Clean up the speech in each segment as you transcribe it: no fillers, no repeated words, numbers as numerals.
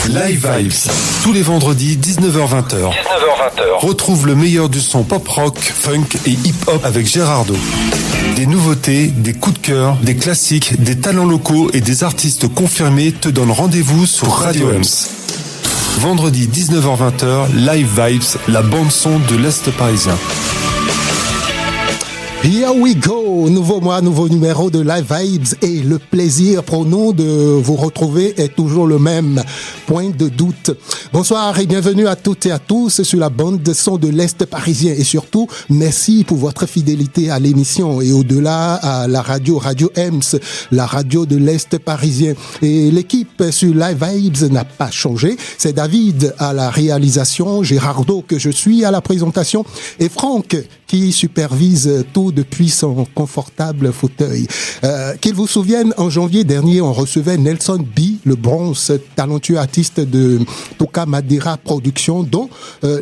Live Vibes, tous les vendredis 19h-20h. Retrouve le meilleur du son pop-rock, funk et hip-hop avec Gérardo. Des nouveautés, des coups de cœur, des classiques, des talents locaux et des artistes confirmés te donnent rendez-vous sur Radio Ems. Vendredi 19h-20h, Live Vibes, la bande-son de l'Est parisien. Here we go, nouveau mois, nouveau numéro de Live Vibes et le plaisir pour nous de vous retrouver est toujours le même, point de doute. Bonsoir et bienvenue à toutes et à tous sur la bande de son de l'Est parisien et surtout, merci pour votre fidélité à l'émission et au-delà à la radio Ems, la radio de l'Est parisien. Et l'équipe sur Live Vibes n'a pas changé, c'est David à la réalisation, Gérardo que je suis à la présentation et Franck qui supervise tout depuis son confortable fauteuil. Qu'il vous souvienne, en janvier dernier, on recevait Nelson B, le bronze, talentueux artiste de Toka Madera Productions, dont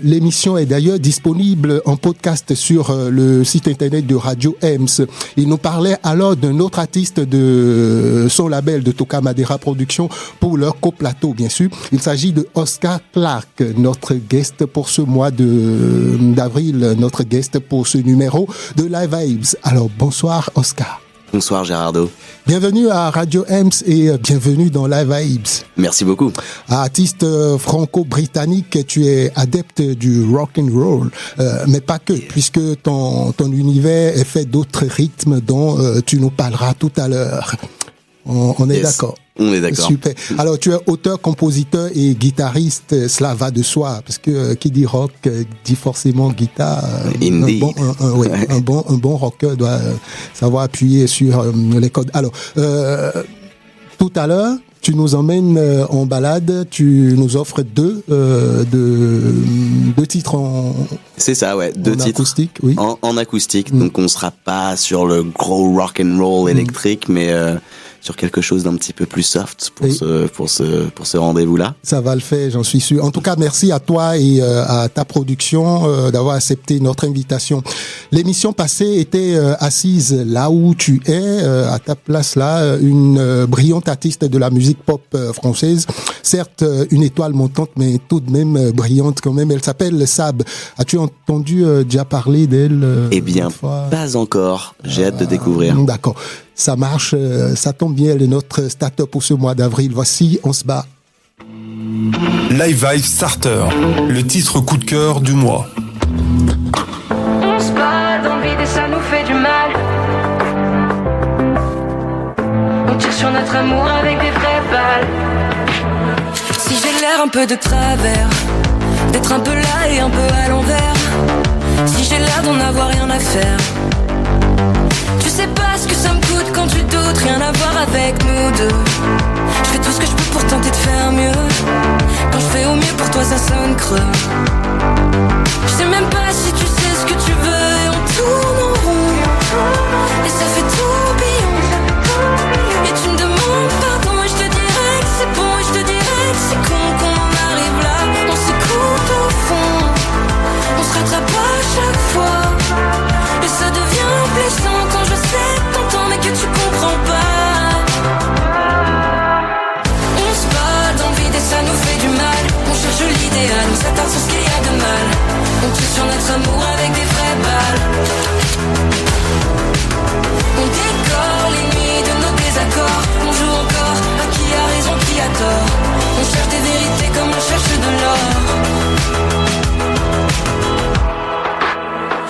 l'émission est d'ailleurs disponible en podcast sur le site internet de Radio Ems. Il nous parlait alors d'un autre artiste de son label de Toka Madera Productions pour leur coplateau, bien sûr. Il s'agit de Oscar Clark, notre guest pour ce mois d'avril, notre guest pour ce numéro de Live Vibes. Alors, bonsoir Oscar. Bonsoir Gérardo. Bienvenue à Radio Ems et bienvenue dans Live Vibes. Merci beaucoup. Artiste franco-britannique, tu es adepte du rock and roll, mais pas que, puisque ton univers est fait d'autres rythmes dont tu nous parleras tout à l'heure. On est d'accord. On est d'accord. Super. Alors, tu es auteur, compositeur et guitariste. Cela va de soi, parce que qui dit rock dit forcément guitare. Un bon rocker doit savoir appuyer sur les codes. Alors, tout à l'heure, tu nous emmènes en balade, tu nous offres deux titres en... C'est ça, ouais, deux titres acoustique, oui. En acoustique, donc on sera pas sur le gros rock and roll électrique, mais sur quelque chose d'un petit peu plus soft pour ce rendez-vous-là. Ça va le faire, j'en suis sûr. En tout cas, merci à toi et à ta production d'avoir accepté notre invitation. L'émission passée était assise là où tu es, à ta place là, une brillante artiste de la musique pop française. Certes, une étoile montante, mais tout de même brillante quand même. Elle s'appelle Sab. As-tu entendu déjà parler d'elle Eh bien, pas encore. J'ai hâte de découvrir. D'accord. Ça marche, ça tombe bien, elle est notre starter pour ce mois d'avril. Voici, on se bat. Live Vibe Starter, le titre coup de cœur du mois. On se bat dans le vide et ça nous fait du mal. On tire sur notre amour avec des vraies balles. Si j'ai l'air un peu de travers, d'être un peu là et un peu à l'envers, si j'ai l'air d'en avoir rien à faire, tu sais pas ce que ça me coûte quand tu doutes, rien à voir avec nous deux. Je fais tout ce que je peux pour tenter de faire mieux. Quand je fais au mieux pour toi ça sonne creux. Je sais même pas si tu sais ce que tu veux et on tourne en rond. Et ça fait tourbillon. Et tu me demandes pardon et je te dirais que c'est bon et je te dirais que c'est con qu'on en arrive là. On s'écoute au fond, on se rattrape à chaque fois. Et ça devient blessant quand je sais que t'entends mais que tu comprends pas. On se bat dans le vide et ça nous fait du mal. On cherche l'idéal, on s'attarde sur ce qu'il y a de mal. On tue sur notre amour avec des vraies balles. On décore les nuits de nos désaccords. On joue encore à qui a raison, qui a tort. On cherche des vérités comme on cherche de l'or.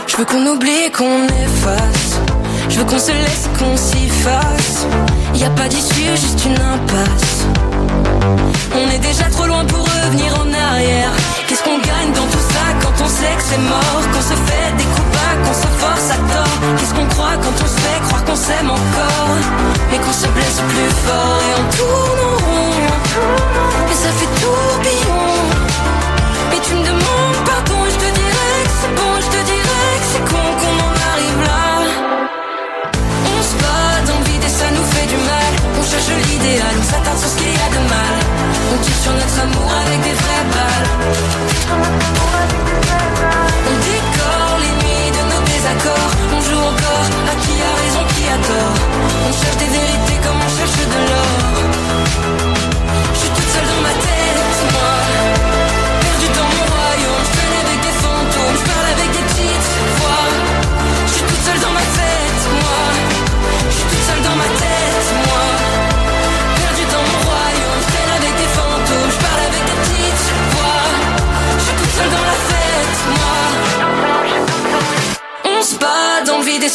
Je veux qu'on oublie et qu'on efface. Je veux qu'on se laisse, qu'on s'y fasse. Y a pas d'issue, juste une impasse. On est déjà trop loin pour revenir en arrière. Qu'est-ce qu'on gagne dans tout ça quand on sait que c'est mort? Qu'on se fait des coups bas, qu'on se force à tort. Qu'est-ce qu'on croit quand on se fait croire qu'on s'aime encore, mais qu'on se blesse plus fort et on tourne en rond. Et ça fait tourbillon. Et tu me demandes pardon et je te dirais que c'est bon, je te dirais que c'est con qu'on en arrive là. On se bat dans le vide et ça nous fait du mal. On cherche l'idéal, on s'attarde sur ce qu'il y a de mal. On tire sur notre amour avec des vraies balles. On décore les nuits de nos désaccords. On joue encore à qui a raison, qui a tort. On cherche des vérités comme on cherche de l'or. Je suis toute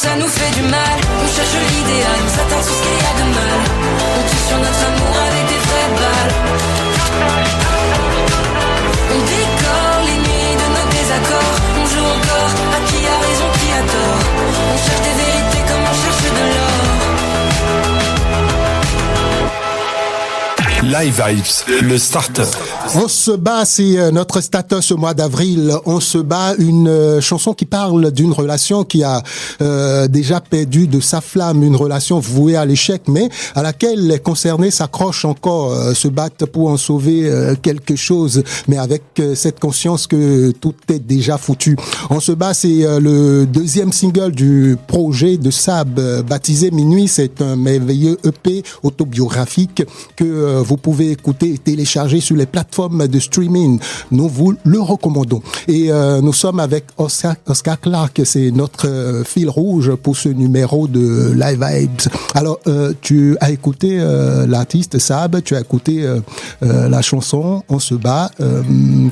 ça nous fait du mal. On cherche l'idéal, on s'attarde sur ce qu'il y a de mal. On tue sur notre amour avec des vraies balles. On décore les nuits de nos désaccords. On joue encore à qui a raison, qui a tort. On cherche des vérités comme on cherche de l'or. Live Vibes, le starter. On se bat, c'est notre starter ce mois d'avril. On se bat, une chanson qui parle d'une relation qui a déjà perdu de sa flamme, une relation vouée à l'échec, mais à laquelle les concernés s'accrochent encore, se battent pour en sauver quelque chose, mais avec cette conscience que tout est déjà foutu. On se bat, c'est le deuxième single du projet de Sab, baptisé Minuit. C'est un merveilleux EP autobiographique que vous pouvez écouter et télécharger sur les plateformes de streaming. Nous vous le recommandons. Et nous sommes avec Oscar Clarke, c'est notre fil rouge pour ce numéro de Live Vibes. Alors, tu as écouté l'artiste Sab, tu as écouté la chanson On se bat.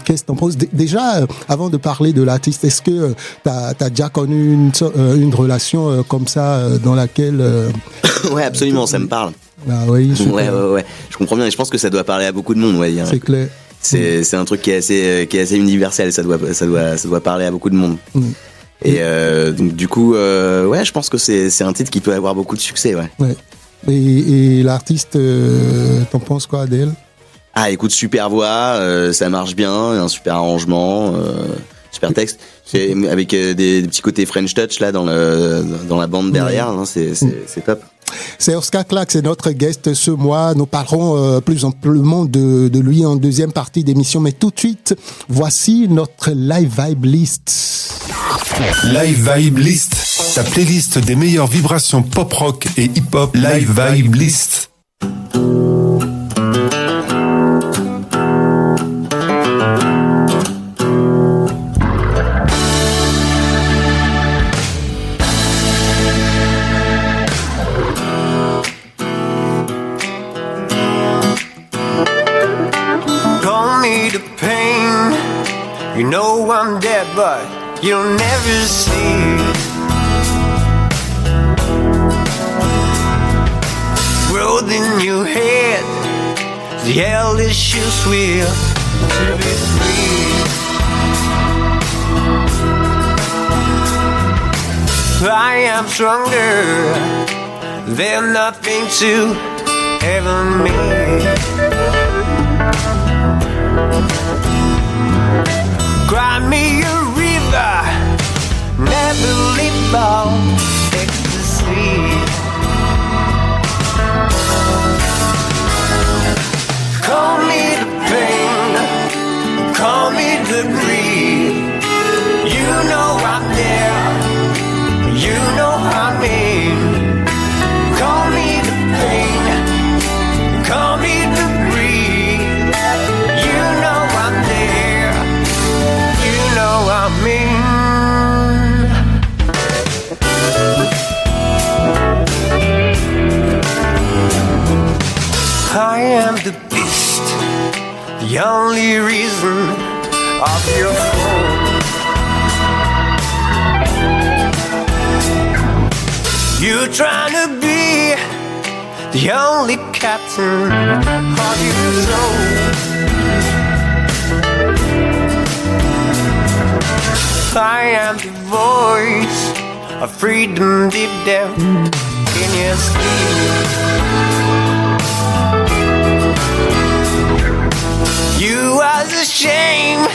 Qu'est-ce que t'en penses? Déjà, avant de parler de l'artiste, est-ce que t'as déjà connu une relation comme ça dans laquelle... Ouais, absolument, ça me parle. Ah oui, ouais. Je comprends bien et je pense que ça doit parler à beaucoup de monde. Ouais, c'est clair. C'est un truc qui est assez universel. Ça doit parler à beaucoup de monde. Et donc du coup, ouais, je pense que c'est un titre qui peut avoir beaucoup de succès. Ouais. Et l'artiste, t'en penses quoi d'elle? Ah, écoute, super voix, ça marche bien, un super arrangement, super texte. C'est avec des petits côtés French touch là dans la bande derrière. Hein, c'est top. C'est Oscar Clarke, c'est notre guest ce mois. Nous parlerons plus amplement de lui en deuxième partie d'émission. Mais tout de suite, voici notre Live Vibe List. Live Vibe List, ta playlist des meilleures vibrations pop-rock et hip-hop. Live Vibe List. You know I'm dead, but you'll never see. Road in your head, the hellish you swear to be free. I am stronger than nothing to ever me. Cry me a river, never leave out ecstasy. Call me the pain, call me the greed. You know I'm there, you know I mean. Call me the pain, call me the greed. You know I'm there, you know I mean. I am the beast, the only reason of your fall. You trying to be the only captain of your soul. I am the voice of freedom deep down in your skin. You are the shame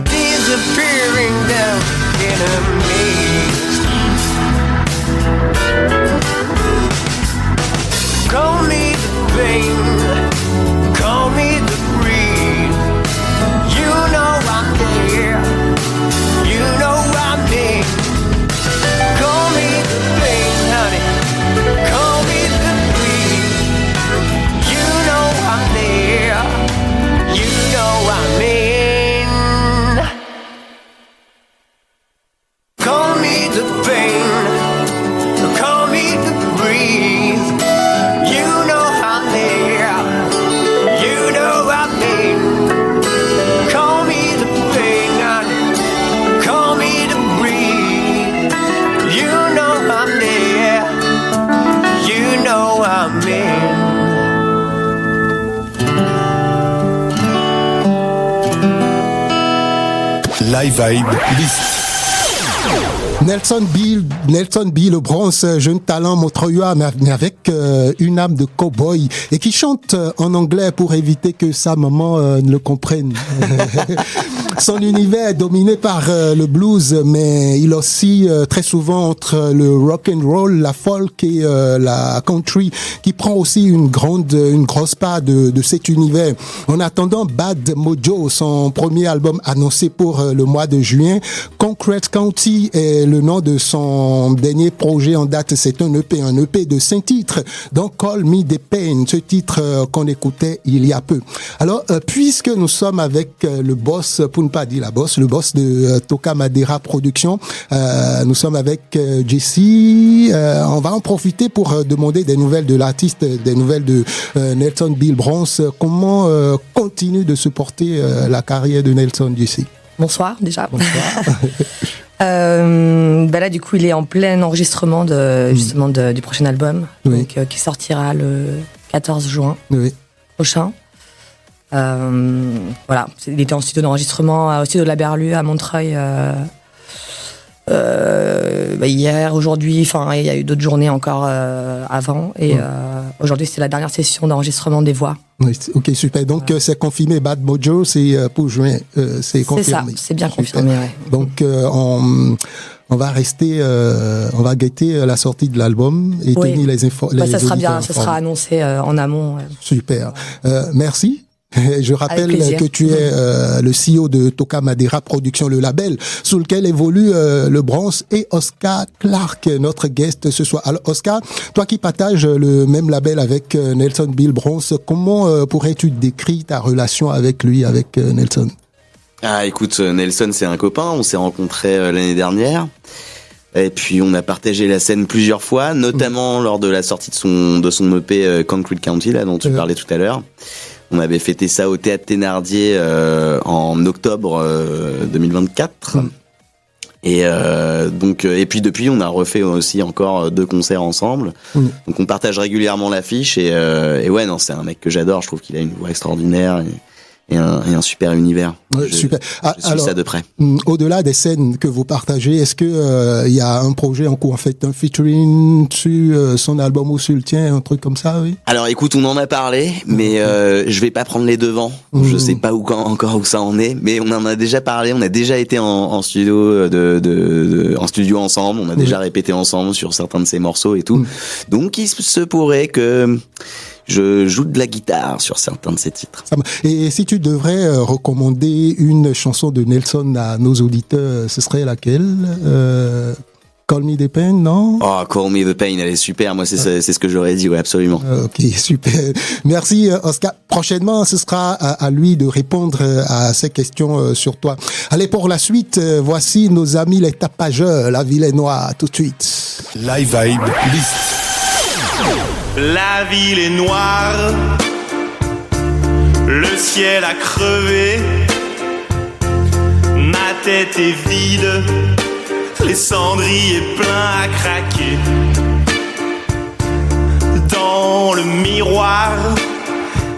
disappearing down in a maze. Call me the pain, call me the greed. You know I'm there, you know I mean. Call me the pain, honey, call me the Live Vibe List. Nelson B, le bronze, jeune talent montreuillois, mais avec une âme de cow-boy et qui chante en anglais pour éviter que sa maman ne le comprenne. Son univers est dominé par le blues, mais il oscille très souvent entre le rock and roll, la folk et la country, qui prend aussi une grosse part de cet univers. En attendant Bad Mojo, son premier album annoncé pour le mois de juin, Concrete County est le nom de son dernier projet en date. C'est un EP de 5 titres, donc Call Me The Pain, ce titre qu'on écoutait il y a peu. Alors, puisque nous sommes avec le boss, pour ne pas dire la boss, le boss de Toka Madera Productions, nous sommes avec Jesse. On va en profiter pour demander des nouvelles de l'artiste, des nouvelles de Nelson Bill Bronze. Comment continue de se porter la carrière de Nelson, Jesse? Bonsoir déjà. Bonsoir. Là du coup il est en plein enregistrement du prochain album, Oui. donc, qui sortira le 14 juin Oui. prochain. Voilà, il était en studio d'enregistrement au studio de la Berlue à Montreuil hier, aujourd'hui, enfin il y a eu d'autres journées encore avant et aujourd'hui c'est la dernière session d'enregistrement des voix. Oui, ok, super. Donc, c'est confirmé. Bad Mojo, c'est pour juin. C'est confirmé. C'est ça, c'est bien confirmé. Ouais. Donc, on va rester, on va guetter la sortie de l'album et Oui. tenir les infos. Ça sera bien, ça sera annoncé en amont. Super. Merci. Je rappelle plaisir. que tu es le CEO de Toka Madera Productions, le label sous lequel évolue le Bronze et Oscar Clark, notre guest ce soir. Alors Oscar, toi qui partages le même label avec Nelson Bill Bronze, comment pourrais-tu décrire ta relation avec lui, avec Nelson? Ah, écoute, Nelson, c'est un copain. On s'est rencontrés l'année dernière. Et puis, on a partagé la scène plusieurs fois, notamment lors de la sortie de son EP Concrete County, là, dont tu parlais tout à l'heure. On avait fêté ça au Théâtre Thénardier en octobre 2024. Et et puis depuis, on a refait aussi encore 2 concerts ensemble. Donc, on partage régulièrement l'affiche. Et ouais, non, c'est un mec que j'adore. Je trouve qu'il a une voix extraordinaire. Et un super univers. Super. Je suis ça de près. Au-delà des scènes que vous partagez, est-ce que il y a un projet en cours, en fait, un featuring sur son album ou sur le tien, un truc comme ça, oui? Alors écoute, on en a parlé, mais je vais pas prendre les devants. Je sais pas encore où ça en est, mais on en a déjà parlé. On a déjà été en studio en studio ensemble. On a déjà répété ensemble sur certains de ses morceaux et tout. Donc il se pourrait que je joue de la guitare sur certains de ces titres. Et si tu devrais recommander une chanson de Nelson à nos auditeurs, ce serait laquelle? Call Me The Pain, non? Oh, Call Me The Pain, elle est super. Moi, c'est ce que j'aurais dit, ouais, absolument. Ok, super. Merci, Oscar. Prochainement, ce sera à lui de répondre à ces questions sur toi. Allez, pour la suite, voici nos amis les tapageurs, la ville est noire, tout de suite. Live Vibe List. La ville est noire, le ciel a crevé, ma tête est vide, les cendriers pleins à craquer. Dans le miroir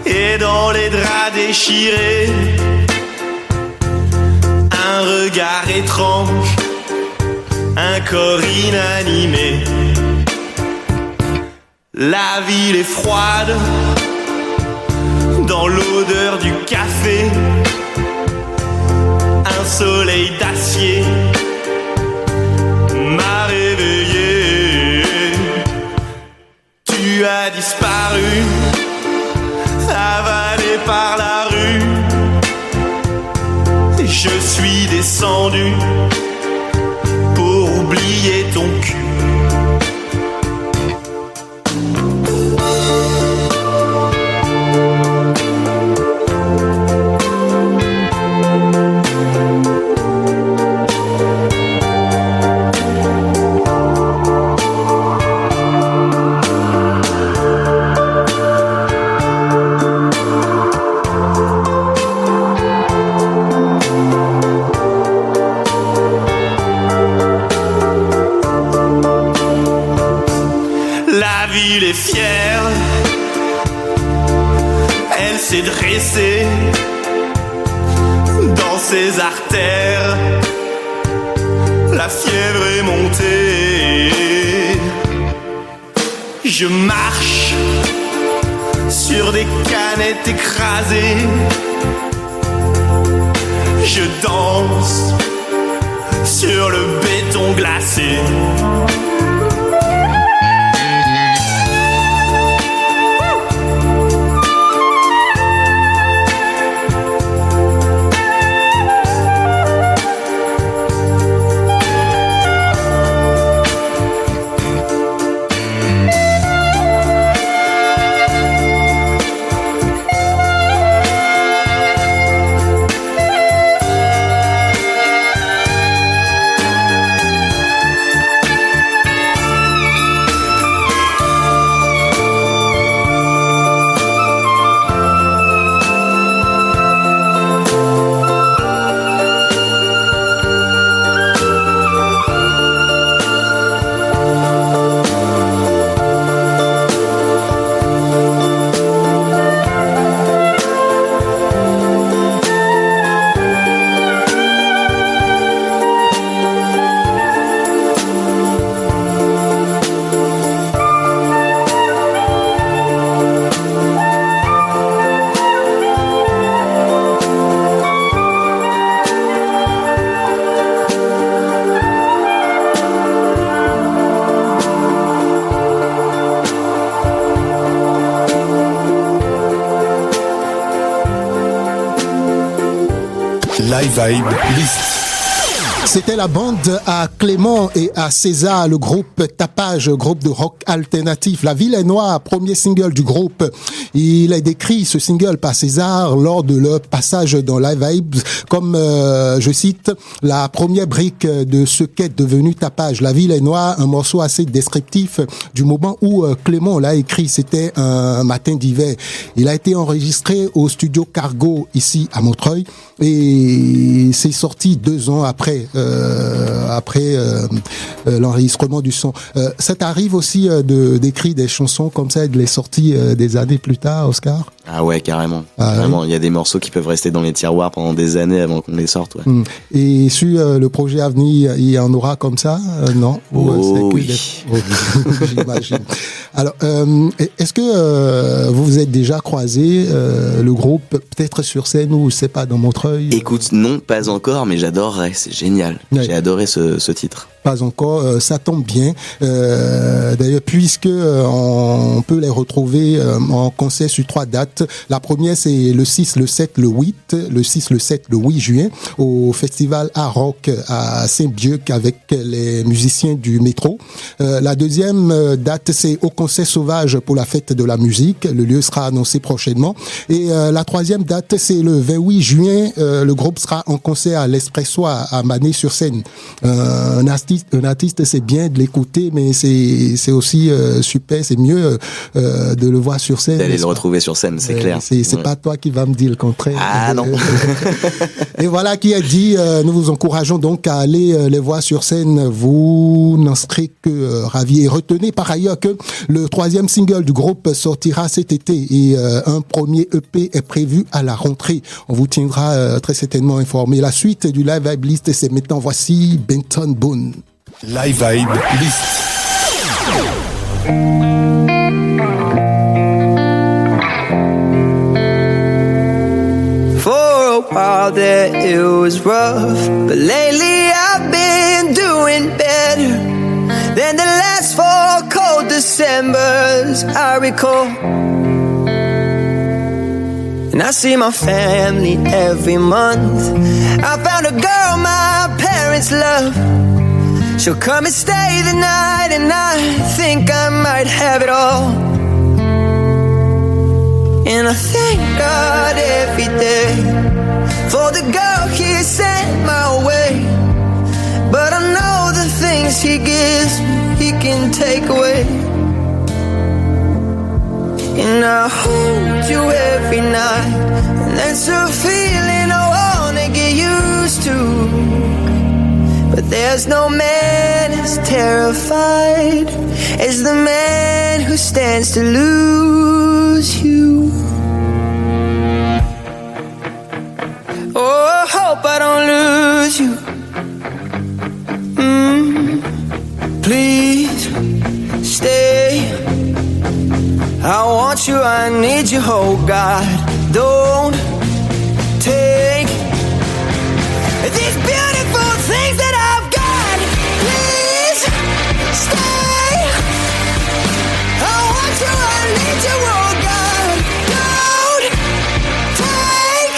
et dans les draps déchirés, un regard étrange, un corps inanimé. La ville est froide, dans l'odeur du café, un soleil d'acier m'a réveillé. Tu as disparu, avalé par la rue. Je suis descendu pour oublier ton cul. Fière, elle s'est dressée, dans ses artères. La fièvre est montée. Je marche sur des canettes écrasées. Je danse sur le béton glacé. Live Vibe List. C'était la bande à Clément et à César, le groupe Tapage, groupe de rock alternatif. La Ville est Noire, premier single du groupe. Il est décrit, ce single, par César lors de leur passage dans Live Vibes comme, je cite, la première brique de ce qu'est devenu Tapage. La Ville est Noire, un morceau assez descriptif du moment où Clément l'a écrit. C'était un matin d'hiver. Il a été enregistré au studio Cargo, ici à Montreuil, et c'est sorti 2 ans après l'enregistrement du son. Ça t'arrive aussi d'écrire des chansons comme ça et de les sortir des années plus tard, Oscar? Ah ouais, carrément. Ah, carrément. Il y a des morceaux qui peuvent rester dans les tiroirs pendant des années avant qu'on les sorte. Ouais. Et sur le projet à venir, il y en aura comme ça? Non? Oui. J'imagine. Alors, est-ce que vous vous êtes déjà croisés, le groupe, peut-être sur scène ou, je sais pas, dans Montreuil? Écoute, non, pas encore, mais j'adorerais. C'est génial. Ouais. J'ai adoré ce titre. Pas encore, ça tombe bien. D'ailleurs, puisque on peut les retrouver en concert sur 3 dates. La première, c'est le 6, le 7, le 8. Le 6, le 7, le 8 juin, au festival Art Rock à Saint-Bieuc avec les musiciens du métro. La deuxième date, c'est au concert sauvage pour la fête de la musique. Le lieu sera annoncé prochainement. Et la troisième date, c'est le 28 juin. Le groupe sera en concert à l'Espresso à Mané-sur-Seine. Un artiste, c'est bien de l'écouter, mais c'est aussi super, c'est mieux de le voir sur scène. D'aller le retrouver sur scène, c'est clair. C'est pas toi qui va me dire le contraire. Ah non. Et voilà qui a dit, nous vous encourageons donc à aller les voir sur scène. Vous n'en serez que ravis. Et retenez par ailleurs que le 3e single du groupe sortira cet été et un premier EP est prévu à la rentrée. On vous tiendra très certainement informé. La suite du Live Vibe List, c'est maintenant voici Benton Boone. Live Vibe List. For a while there it was rough, but lately I've been doing better than the last 4 cold Decembers I recall. And I see my family every month. I found a girl my parents love. She'll come and stay the night, and I think I might have it all. And I thank God every day for the girl He sent my way. But I know the things He gives me, He can take away. And I hold you every night, and that's a feeling I wanna get used to. But there's no man as terrified as the man who stands to lose you. Oh, hope I don't lose you. Please stay. I want you, I need you, oh God. Don't take these beautiful things that I've got. Please stay. I want you, I need you, oh God. Don't take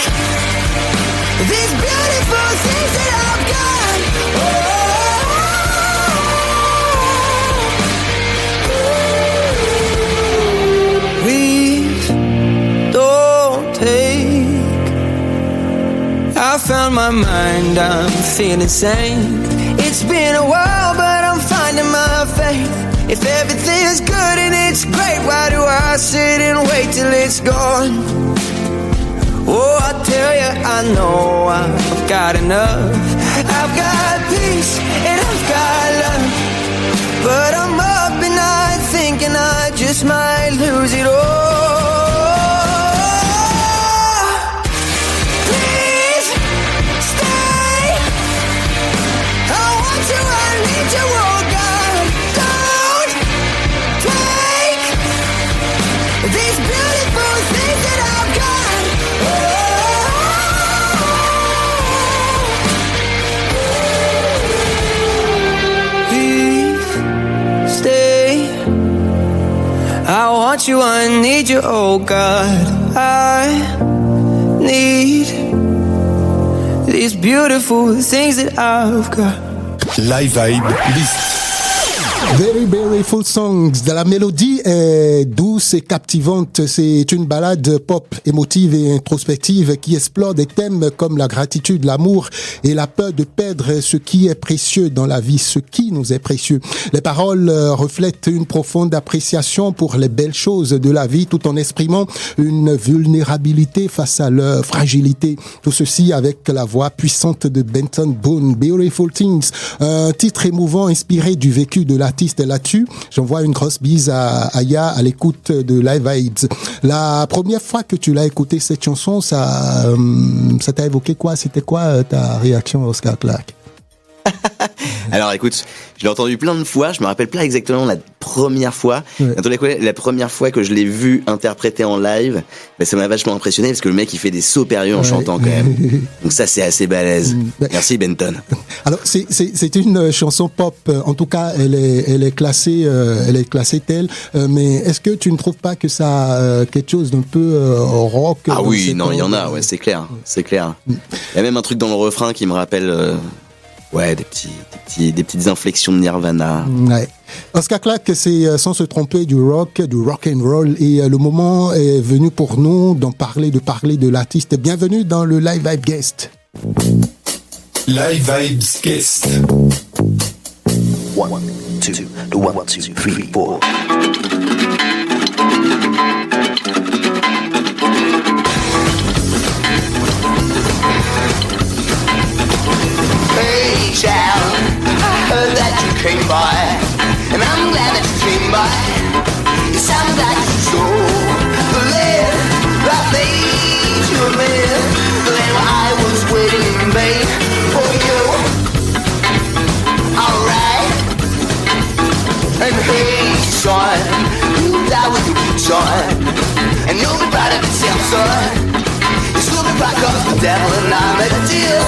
these beautiful things that I've got. Please don't take. I found my mind, I'm feeling sane. It's been a while, but I'm finding my faith. If everything's good and it's great, why do I sit and wait till it's gone? Oh, I tell you, I know I've got enough. I've got peace and I've got love, but I'm up at night thinking I just might lose it all. Please stay. I want you, I need you, oh God. Don't take these beautiful things that I've got. Please stay. I want you, I need you, oh God. I need these beautiful things that I've got. Live Vibe List. Very Beautiful Songs. La mélodie est douce et captivante. C'est une ballade pop émotive et introspective qui explore des thèmes comme la gratitude, l'amour et la peur de perdre ce qui est précieux dans la vie, ce qui nous est précieux. Les paroles reflètent une profonde appréciation pour les belles choses de la vie tout en exprimant une vulnérabilité face à leur fragilité. Tout ceci avec la voix puissante de Benton Boone. Beautiful Things, un titre émouvant inspiré du vécu de l'artiste là-dessus. J'envoie une grosse bise à Aya à l'écoute de Live Vibes. La première fois que tu l'as écouté cette chanson, ça t'a évoqué quoi? C'était quoi ta réaction, Oscar Clarke? Alors écoute, je l'ai entendu plein de fois, je me rappelle pas exactement la première fois. Ouais. Dans tous les cas, la première fois que je l'ai vu interpréter en live, bah, ça m'a vachement impressionné parce que le mec il fait des sauts périlleux en chantant quand même. Donc ça c'est assez balèze. Merci Benton. Alors c'est une chanson pop, en tout cas elle est classée telle, mais est-ce que tu ne trouves pas que ça a quelque chose d'un peu rock? Ah oui, non, il y en a, ouais, c'est clair. Il y a même un truc dans le refrain qui me rappelle des petites inflexions de Nirvana. Ouais. Oscar Clarke, c'est sans se tromper du rock and roll, et le moment est venu pour nous de parler de l'artiste. Bienvenue dans le Live Vibe Guest. Live Vibes Guest. 1, 2, 1, 2, 3, 4. Hey child, I heard that you came by, and I'm glad that you came by. It sounds like you stole the lead that made you a man. Then I was waiting in vain for you. Alright. And hey son, you die with your boots on, and you'll be proud of yourself, son. It's looking back up the devil and I made a deal.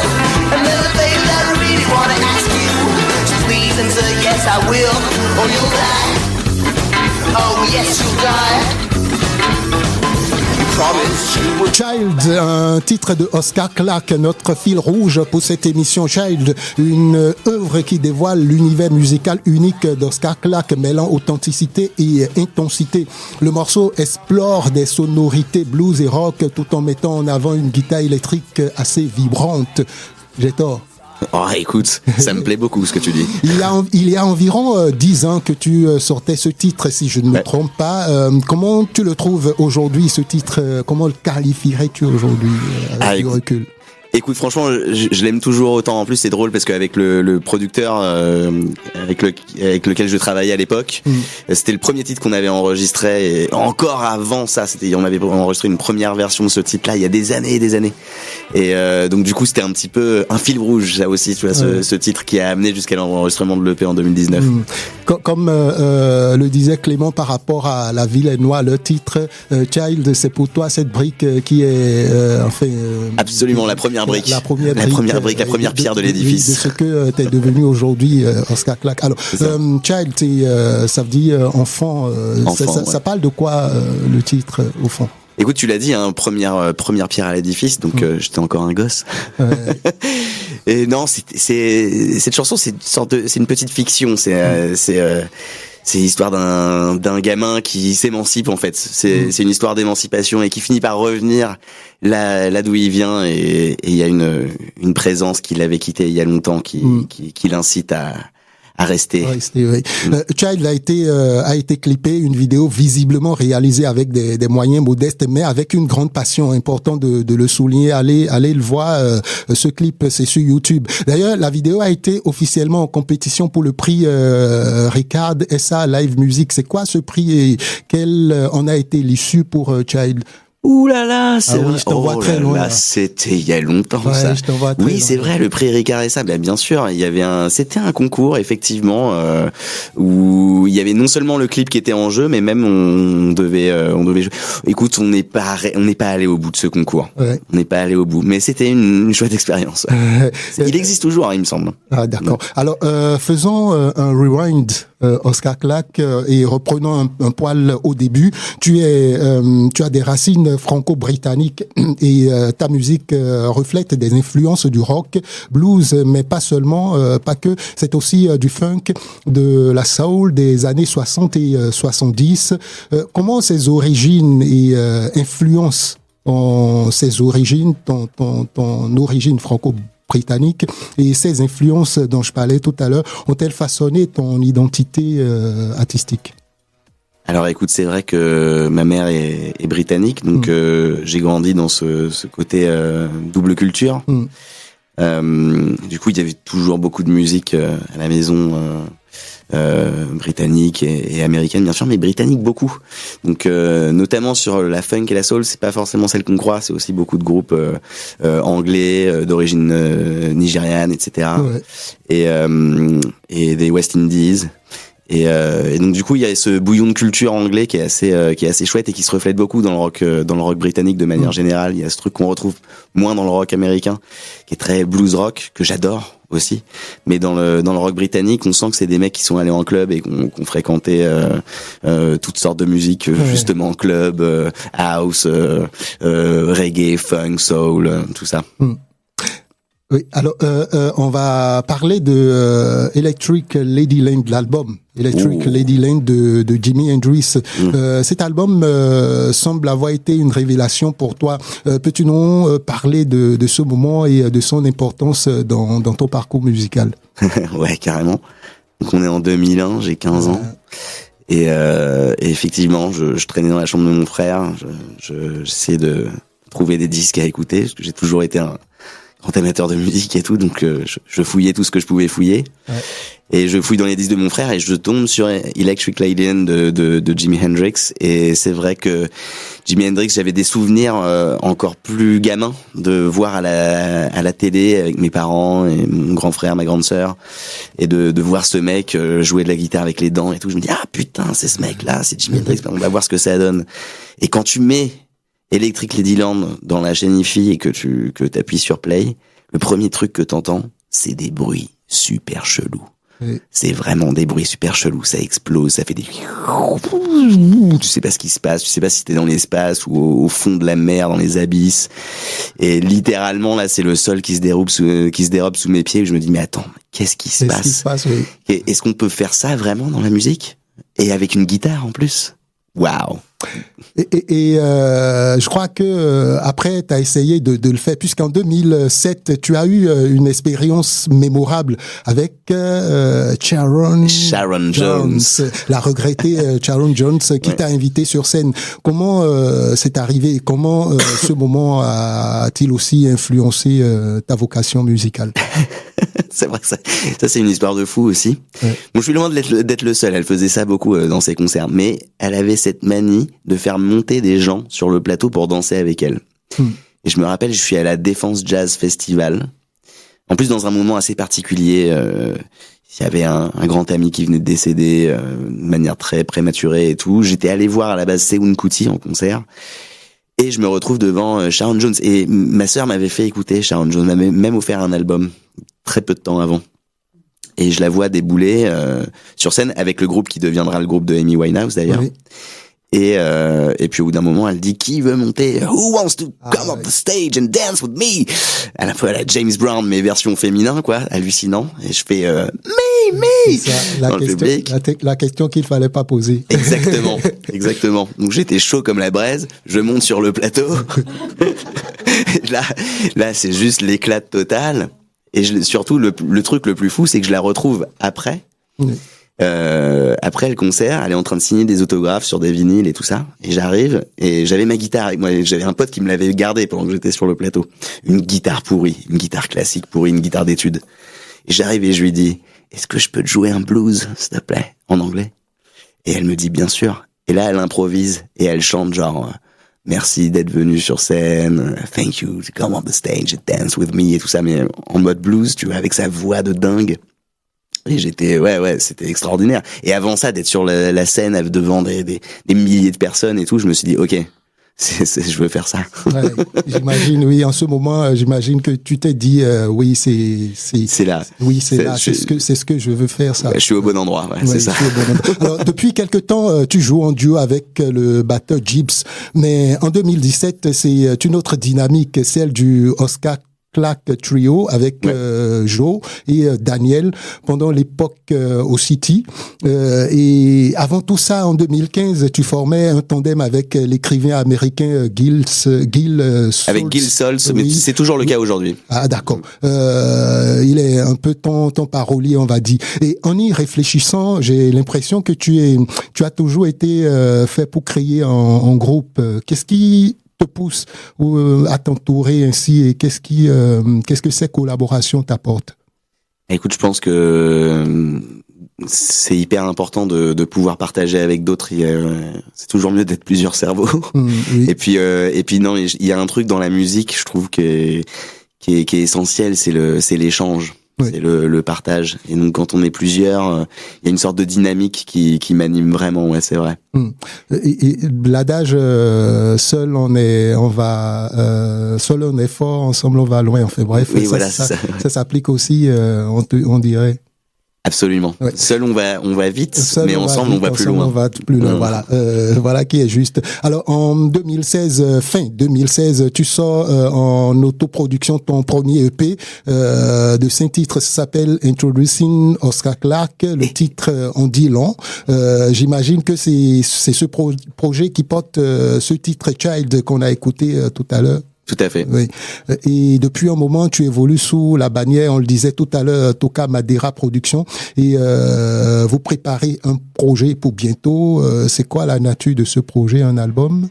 And then the thing that I really wanna ask you, so please answer yes I will, or you'll die. Oh yes you'll die. Child, un titre de Oscar Clarke, notre fil rouge pour cette émission. Child, une œuvre qui dévoile l'univers musical unique d'Oscar Clarke, mêlant authenticité et intensité. Le morceau explore des sonorités blues et rock tout en mettant en avant une guitare électrique assez vibrante. J'ai tort. Oh, écoute, ça me plaît beaucoup ce que tu dis. Il y a environ 10 ans que tu sortais ce titre, si je ne me trompe pas. Comment tu le trouves aujourd'hui, ce titre? Comment le qualifierais-tu aujourd'hui avec du recul? Écoute, franchement, je l'aime toujours autant. En plus, c'est drôle parce qu'avec le producteur avec lequel je travaillais à l'époque, c'était le premier titre qu'on avait enregistré. Et encore avant ça, on avait enregistré une première version de ce titre-là il y a des années et des années. Et donc du coup c'était un petit peu un fil rouge, ça aussi, tu vois, ce titre qui a amené jusqu'à l'enregistrement de l'EP en 2019. Comme le disait Clément par rapport à La Villainois, le titre Child, c'est pour toi cette brique qui est absolument la première brique, la première pierre de l'édifice de ce que t'es devenu aujourd'hui, Oscar Claque. Alors Child, ça veut dire enfant, ça parle de quoi le titre au fond? Écoute, tu l'as dit, hein, première pierre à l'édifice, donc j'étais encore un gosse. Et non, cette chanson, c'est une petite fiction. C'est l'histoire d'un gamin qui s'émancipe en fait. C'est une histoire d'émancipation et qui finit par revenir là d'où il vient, et il y a une présence qui l'avait quitté il y a longtemps qui l'incite à rester. Oui. Child a été clippé, une vidéo visiblement réalisée avec des moyens modestes, mais avec une grande passion, important de le souligner. Allez le voir, ce clip, c'est sur YouTube. D'ailleurs, la vidéo a été officiellement en compétition pour le prix Ricard SA Live Music. C'est quoi ce prix et quel en a été l'issue pour Child? Ouh là là, c'est vrai. Je t'envoie très loin. Là, c'était il y a longtemps, ça. Oui, c'est vrai, le prix Ricard et ça. Ben, bien sûr, c'était un concours, effectivement, où il y avait non seulement le clip qui était en jeu, mais même on devait jouer. Écoute, on n'est pas allé au bout de ce concours. Ouais. On n'est pas allé au bout, mais c'était une chouette expérience. Il existe toujours, il me semble. Ah, d'accord. Alors, faisons un rewind. Oscar Claque, et reprenons un poil au début. Tu as des racines franco-britanniques et ta musique reflète des influences du rock, blues, mais pas seulement, pas que. C'est aussi du funk, de la soul des années 60 et 70. Comment ces origines et influences ces origines, ton origine franco-britannique et ces influences dont je parlais tout à l'heure ont-elles façonné ton identité artistique? Alors écoute, c'est vrai que ma mère est britannique, donc j'ai grandi dans ce côté double culture. Du coup, il y avait toujours beaucoup de musique à la maison, britannique et américaine bien sûr, mais britannique beaucoup. Donc notamment sur la funk et la soul, c'est pas forcément celle qu'on croit, c'est aussi beaucoup de groupes anglais d'origine nigériane, etc. Ouais. Et des West Indies. Et donc du coup il y a ce bouillon de culture anglais qui est assez chouette et qui se reflète beaucoup dans le rock britannique de manière générale. Il y a ce truc qu'on retrouve moins dans le rock américain, qui est très blues rock, que j'adore aussi, mais dans le rock britannique on sent que c'est des mecs qui sont allés en club et qu'on fréquentait toutes sortes de musiques justement, club, house, reggae, funk, soul, tout ça. Oui, alors on va parler de Electric Ladyland, l'album Electric Ladyland de Jimi Hendrix. Cet album semble avoir été une révélation pour toi. Peux-tu nous parler de ce moment et de son importance dans ton parcours musical? Ouais, carrément. Donc on est en 2001, j'ai 15 ans. Et effectivement, je traînais dans la chambre de mon frère. J'essayais de trouver des disques à écouter, parce que j'ai toujours été un grand amateur de musique et tout, donc je fouillais tout ce que je pouvais fouiller. Et je fouille dans les disques de mon frère et je tombe sur Electric Ladyland de Jimi Hendrix. Et c'est vrai que Jimi Hendrix, j'avais des souvenirs encore plus gamins de voir à la télé avec mes parents et mon grand frère, ma grande sœur, et de voir ce mec jouer de la guitare avec les dents et tout. Je me dis, ah putain, c'est ce mec-là, c'est Jimi Hendrix, on va voir ce que ça donne. Et quand tu mets Electric Ladyland dans la chaîne IFI et que t'appuies sur play, le premier truc que t'entends, c'est des bruits super chelous. C'est vraiment des bruits super chelous, ça explose, ça fait des... Tu sais pas ce qui se passe, tu sais pas si t'es dans l'espace ou au fond de la mer, dans les abysses. Et littéralement, là, c'est le sol qui se dérobe sous mes pieds, et je me dis, mais attends, qu'est-ce qui se passe, Est-ce qu'on peut faire ça vraiment dans la musique? Et avec une guitare en plus? Waouh! Et je crois que après tu as essayé de le faire, puisqu'en 2007 tu as eu une expérience mémorable avec Sharon Jones, la regrettée Sharon Jones, qui t'a invité sur scène. Comment c'est arrivé? Comment ce moment a-t-il aussi influencé ta vocation musicale? C'est vrai que ça c'est une histoire de fou aussi. Bon, je suis loin d'être le seul. Elle faisait ça beaucoup dans ses concerts, mais elle avait cette manie de faire monter des gens sur le plateau pour danser avec elle. Et je me rappelle, je suis à la Défense Jazz Festival. En plus, dans un moment assez particulier, il y avait un grand ami qui venait de décéder de manière très prématurée et tout. J'étais allé voir à la base Seun Kuti en concert. Et je me retrouve devant Sharon Jones. Et ma sœur m'avait fait écouter Sharon Jones, m'avait même offert un album très peu de temps avant. Et je la vois débouler sur scène avec le groupe qui deviendra le groupe de Amy Winehouse d'ailleurs. Oui. Et puis au bout d'un moment, elle dit qui veut monter? Who wants to come up the stage and dance with me? À la fois la James Brown mais version féminin quoi, hallucinant. Et je fais me ça, la question qu'il fallait pas poser. Exactement. Donc j'étais chaud comme la braise. Je monte sur le plateau. là c'est juste l'éclat total. Et surtout le truc le plus fou, c'est que je la retrouve après. Oui. Après le concert, elle est en train de signer des autographes sur des vinyles et tout ça. Et j'arrive et j'avais ma guitare avec moi. J'avais un pote qui me l'avait gardée pendant que j'étais sur le plateau. Une guitare pourrie, une guitare classique pourrie, une guitare d'études. Et j'arrive et je lui dis, est-ce que je peux te jouer un blues, s'il te plaît, en anglais? Et elle me dit bien sûr. Et là, elle improvise et elle chante genre merci d'être venu sur scène, thank you to come on the stage and dance with me et tout ça, mais en mode blues, tu vois, avec sa voix de dingue. Et j'étais, c'était extraordinaire. Et avant ça, d'être sur la scène devant des milliers de personnes et tout, je me suis dit, ok, je veux faire ça. Ouais, j'imagine, oui, en ce moment, j'imagine que tu t'es dit, oui, c'est là. Oui, c'est là, c'est ce que je veux faire, ça. Ouais, je suis au bon endroit, c'est ça. Alors, depuis quelque temps, tu joues en duo avec le batteur Gibbs, mais en 2017, c'est une autre dynamique, celle du Oscar Clarke Trio avec Joe et Daniel pendant l'époque au City. Et avant tout ça, en 2015, tu formais un tandem avec l'écrivain américain Gil Solz. Avec Gil Solz, mais c'est toujours le cas aujourd'hui. Ah d'accord. Il est un peu ton parolier, on va dire. Et en y réfléchissant, j'ai l'impression que tu as toujours été fait pour créer en groupe. Qu'est-ce qui te pousse à t'entourer ainsi et qu'est-ce que ces collaborations t'apportent? Écoute, je pense que c'est hyper important de pouvoir partager avec d'autres. C'est toujours mieux d'être plusieurs cerveaux. Oui. Et puis non, il y a un truc dans la musique, je trouve qui est essentiel, c'est l'échange. Oui. C'est le partage. Et donc, quand on est plusieurs, il y a une sorte de dynamique qui m'anime vraiment, ouais, c'est vrai. Et l'adage, seul on est fort, ensemble on va loin. Enfin bref, oui, ça s'applique aussi, on dirait. Absolument. Ouais. Seul on va vite, mais ensemble on va plus loin. On va plus loin. Voilà, voilà qui est juste. Alors en 2016, fin 2016, tu sors en autoproduction ton premier EP de 5 titres. Ça s'appelle Introducing Oscar Clarke. Le titre en dit long. J'imagine que c'est ce projet qui porte ce titre Child qu'on a écouté tout à l'heure. Tout à fait. Oui. Et depuis un moment, tu évolues sous la bannière, on le disait tout à l'heure, Toka Madera Production. Et vous préparez un projet pour bientôt. C'est quoi la nature de ce projet, un album?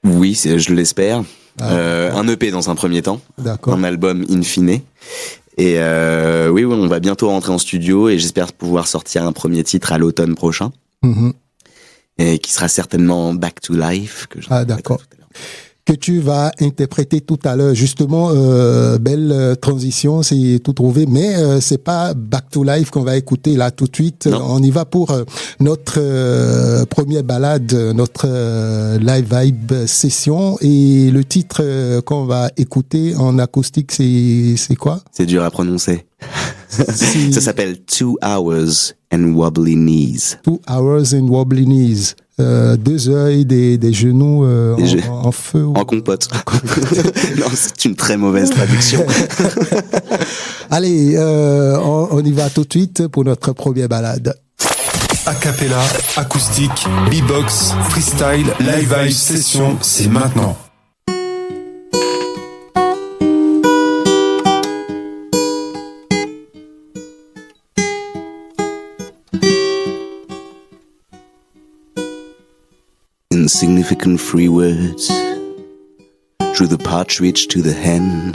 Oui, je l'espère. Un EP dans un premier temps. D'accord. Un album in fine. Et oui, on va bientôt rentrer en studio et j'espère pouvoir sortir un premier titre à l'automne prochain. Mm-hmm. Et qui sera certainement Back to Life. D'accord. Que tu vas interpréter tout à l'heure. Justement, belle transition, c'est tout trouvé, mais c'est pas Back to Life qu'on va écouter là tout de suite. Non. On y va pour notre première balade, notre live vibe session, et le titre qu'on va écouter en acoustique, c'est quoi? C'est dur à prononcer. Ça s'appelle 2 Hours and Wobbly Knees. 2 Hours and Wobbly Knees. 2 heures et des genoux en feu. En compote. Non, c'est une très mauvaise traduction. Allez, on y va tout de suite pour notre première balade. Acapella, acoustique, beatbox, freestyle, live vibe session, c'est maintenant. Insignificant free words drew the partridge to the hen,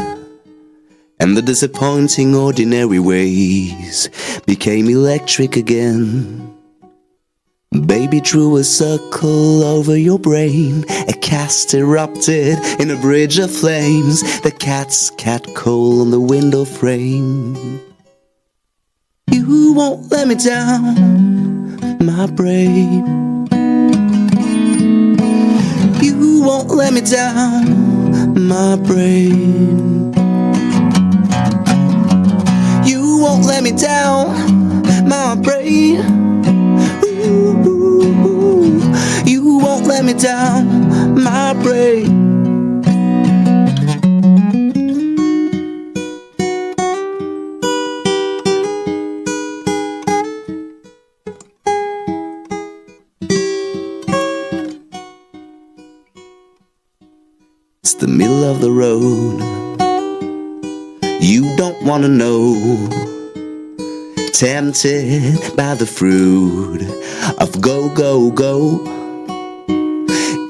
and the disappointing ordinary ways became electric again. Baby drew a circle over your brain. A cast erupted in a bridge of flames. The cat's cat coal on the window frame. You won't let me down, my brain. You won't let me down, my brain. You won't let me down, my brain. You won't let me down, my brain. It's the middle of the road. You don't wanna know. Tempted by the fruit of go, go, go.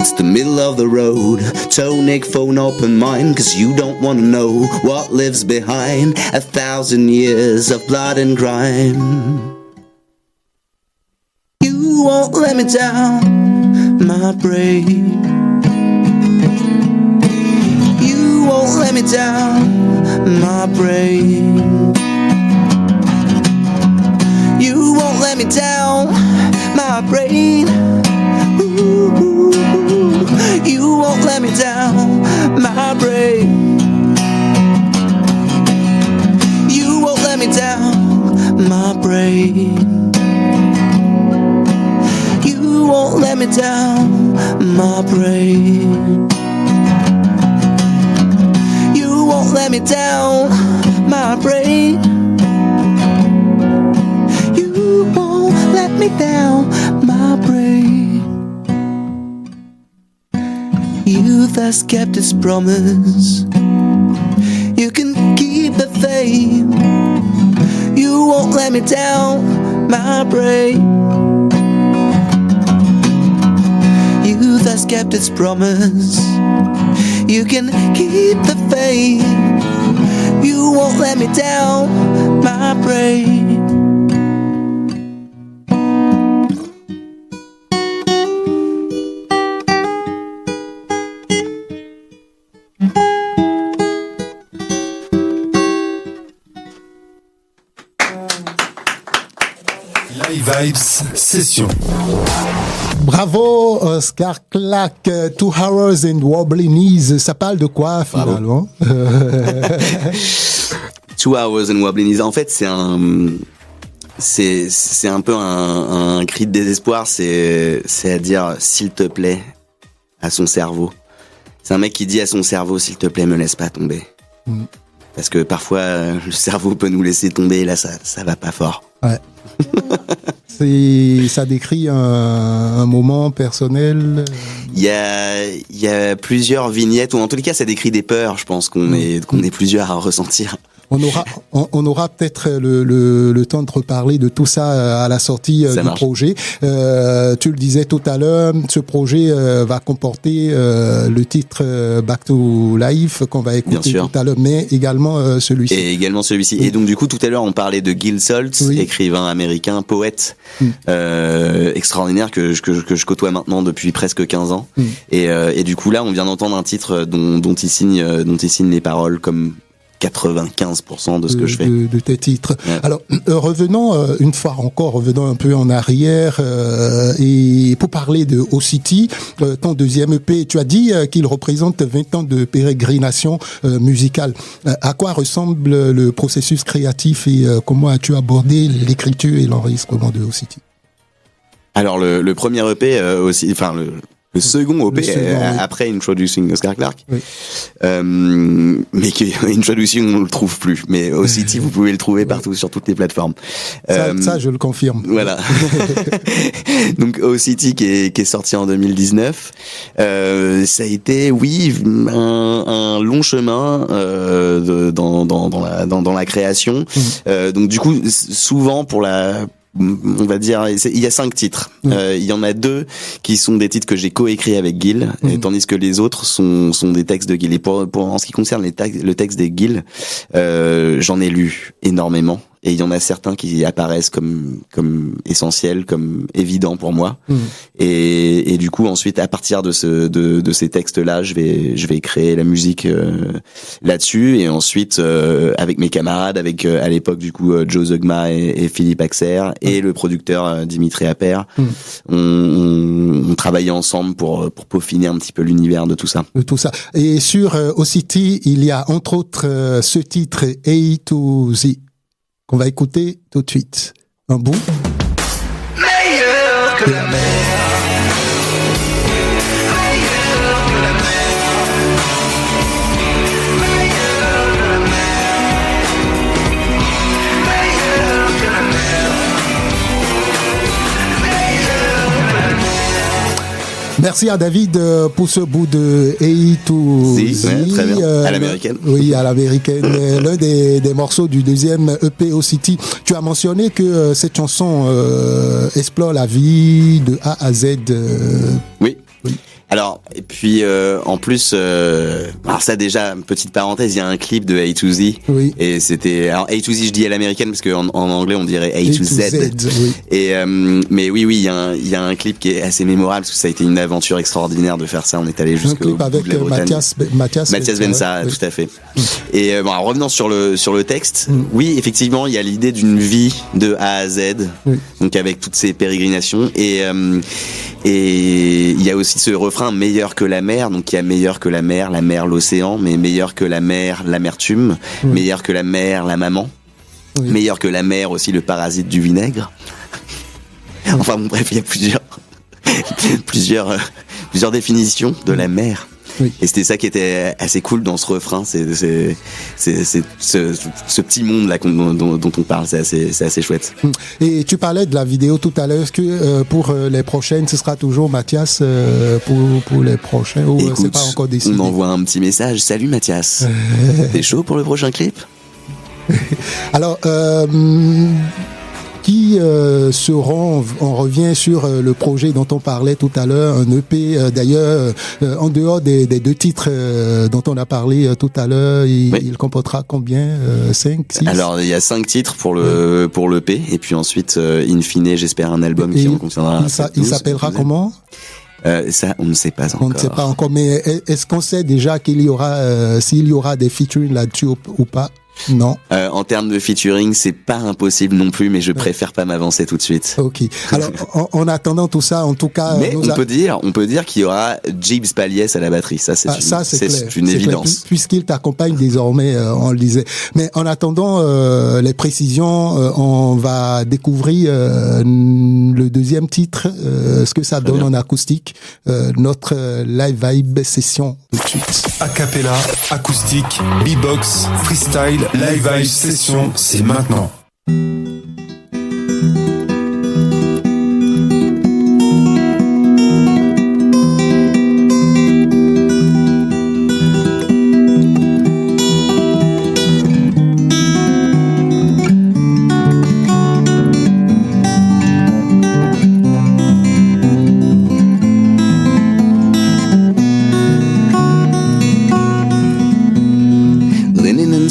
It's the middle of the road. Tonic phone open mind, cause you don't wanna know what lives behind 1,000 years of blood and crime. You won't let me down, my brain. You won't let me down, my brain. You won't let me down, my brain. Ooh, you won't let me down, my brain. You won't let me down, my brain. You won't let me down, my brain. You won't let me down, my brain. You won't let me down, my brain. Youth has kept its promise. You can keep the faith. You won't let me down, my brain. Youth has kept its promise. You can keep the faith. You won't let me down, my brain. Live Vibes Session. Bravo Oscar Clarke, 2 Hours and Wobbly Knees. Ça parle de quoi finalement? 2 Hours and Wobbly Knees. En fait, c'est un peu un cri de désespoir. C'est à dire s'il te plaît à son cerveau. C'est un mec qui dit à son cerveau s'il te plaît me laisse pas tomber. Parce que parfois le cerveau peut nous laisser tomber et là ça va pas fort. Ouais. Ça décrit un moment personnel. Il y a plusieurs vignettes, ou en tous les cas ça décrit des peurs, je pense qu'on est plusieurs à ressentir. On aura peut-être le temps de reparler de tout ça à la sortie du projet. Tu le disais tout à l'heure, ce projet va comporter le titre Back to Life qu'on va écouter tout à l'heure, mais également celui-ci. Et également celui-ci. Et donc du coup tout à l'heure on parlait de Gil Soltz, écrivain américain, poète extraordinaire que je côtoie maintenant depuis presque 15 ans. Et du coup là on vient d'entendre un titre dont il signe les paroles comme 95% de ce que je fais. De tes titres. Ouais. Alors, revenons un peu en arrière et pour parler de O-City, ton deuxième EP, tu as dit qu'il représente 20 ans de pérégrination musicale. À quoi ressemble le processus créatif et comment as-tu abordé l'écriture et l'enregistrement de O-City? Alors, le premier EP aussi, enfin le second OP après Introducing Oscar Clarke, mais Introducing on le trouve plus, mais O-City vous pouvez le trouver partout sur toutes les plateformes. Ça je le confirme. Voilà. Donc O-City qui est sorti en 2019, ça a été un long chemin dans la création. Donc du coup souvent on va dire, il y a 5 titres. Il y en a 2 qui sont des titres que j'ai coécrits avec Gil, tandis que les autres sont des textes de Gil. Et en ce qui concerne le texte des Gil, j'en ai lu énormément. et il y en a certains qui apparaissent comme essentiels, comme évidents pour moi. Et du coup ensuite à partir de ces textes-là, je vais créer la musique là-dessus, et ensuite avec mes camarades, avec à l'époque du coup Joe Zogma et Philippe Axer et le producteur Dimitri Appert, on travaillait ensemble pour peaufiner un petit peu l'univers de tout ça. Et sur O-City, il y a entre autres ce titre A to Z qu'on va écouter tout de suite. Un bout. Meilleur que la mer. Merci à David pour ce bout de A to Z. Ouais, très bien. À l'américaine. Oui, à l'américaine. L'un des morceaux du deuxième EP O-City. Tu as mentionné que cette chanson explore la vie de A à Z. Oui. Alors, et puis en plus, alors ça déjà, petite parenthèse, il y a un clip de A to Z. Oui. Et c'était, alors A to Z, je dis à l'américaine parce qu'en anglais on dirait A to Z. Oui. Et mais oui, il y a un clip qui est assez mémorable parce que ça a été une aventure extraordinaire de faire ça. On est allé jusqu'au bout avec de la Bretagne. Mathias Bensa, oui. tout à fait. Et bon, alors, revenons sur le texte. Oui, effectivement, il y a l'idée d'une vie de A à Z, donc avec toutes ces pérégrinations, et il y a aussi ce refrain meilleur que la mer, donc il y a meilleur que la mer, l'océan, mais meilleur que la mer, l'amertume, meilleur que la mer, la maman, meilleur que la mer aussi le parasite du vinaigre. Enfin bon, bref, il y a plusieurs définitions de la mer. Oui. Et c'était ça qui était assez cool dans ce refrain, c'est ce petit monde là dont on parle, c'est assez chouette. Et tu parlais de la vidéo tout à l'heure, est-ce que pour les prochaines, ce sera toujours Mathias pour les prochains, ou écoute, c'est pas encore décidé? On envoie un petit message, salut Mathias, t'es chaud pour le prochain clip? Alors, qui seront, on revient sur le projet dont on parlait tout à l'heure, un EP d'ailleurs, en dehors des deux titres dont on a parlé tout à l'heure, il comportera combien? 5, 6? Alors il y a 5 titres pour l'EP, et puis ensuite in fine j'espère un album qui en contiendra. Il s'appellera comment? Ça, on ne sait pas encore. On ne sait pas encore, mais est-ce qu'on sait déjà qu'il y aura, s'il y aura des featuring là-dessus ou pas? Non. En termes de featuring, c'est pas impossible non plus, mais je préfère pas m'avancer tout de suite. Ok. Alors, en attendant tout ça, en tout cas, mais on peut dire qu'il y aura Jibs Paliès à la batterie. Ça, c'est une évidence. Puisqu'il t'accompagne désormais, on le disait. Mais en attendant les précisions, on va découvrir le deuxième titre, ce que ça donne en acoustique, notre live vibe session tout de suite. A cappella, acoustique, beatbox, freestyle, live vibe session, c'est maintenant.